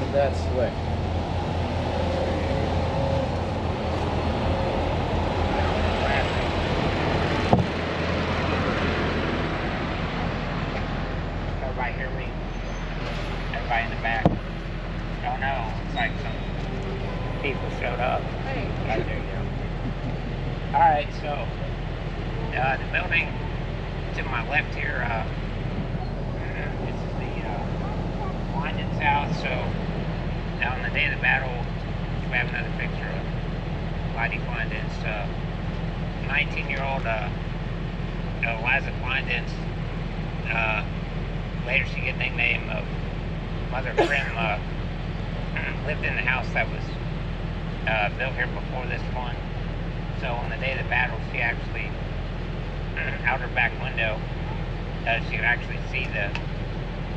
wasn't that slick. Everybody hear me? Everybody in the back? Oh no, it's like some people showed up. Hey. Right there you go. Alright, so the building to my left here, this is the Lyndon's house. So on the day of the battle, we have another picture of Lydie Kleinden's 19-year-old Liza Kleinden's. Later she get the nickname of Mother Prim, lived in the house that was built here before this one. So on the day of the battle, she actually, out her back window, she could actually see the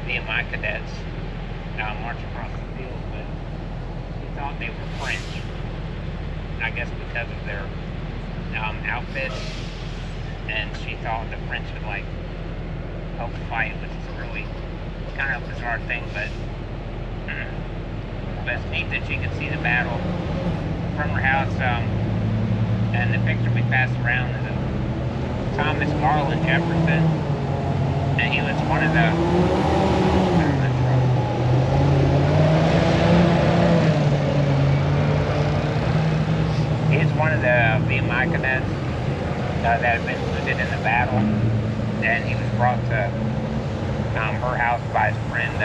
VMI cadets march across the field, but she thought they were French, I guess because of their outfits, and she thought the French would like help fight, which is really kind of a bizarre thing, but it's neat that she could see the battle from her house. And the picture we passed around is of Thomas Garland Jefferson, and he was one of the VMI cadets that had been wounded in the battle, and he was brought to her house by his friend.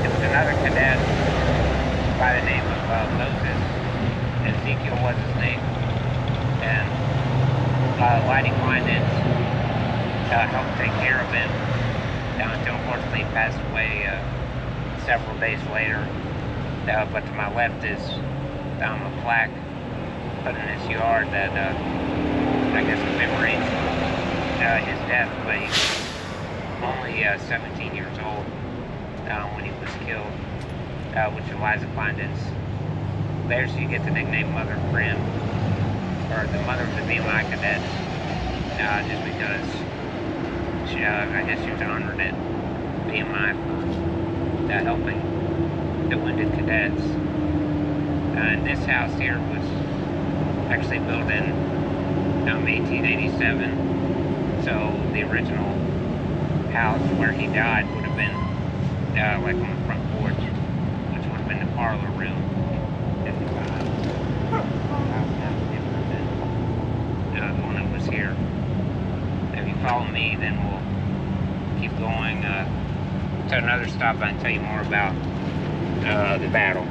It was another cadet by the name of Moses. Ezekiel was his name. And Lydie Kleinden helped take care of him until unfortunately he passed away several days later. But to my left is a plaque put in his yard that I guess commemorates his death, but he was only 17 years old when he was killed, which Eliza Kleinden's. There so you get the nickname Mother Prim, or the mother of the VMI cadets, just because she, I guess she was honored at VMI for helping the wounded cadets. And this house here was actually built in 1887, so the original house where he died would have been like on the front porch, which would have been the parlor room. When it was here. If you follow me, then we'll keep going to another stop and tell you more about the battle.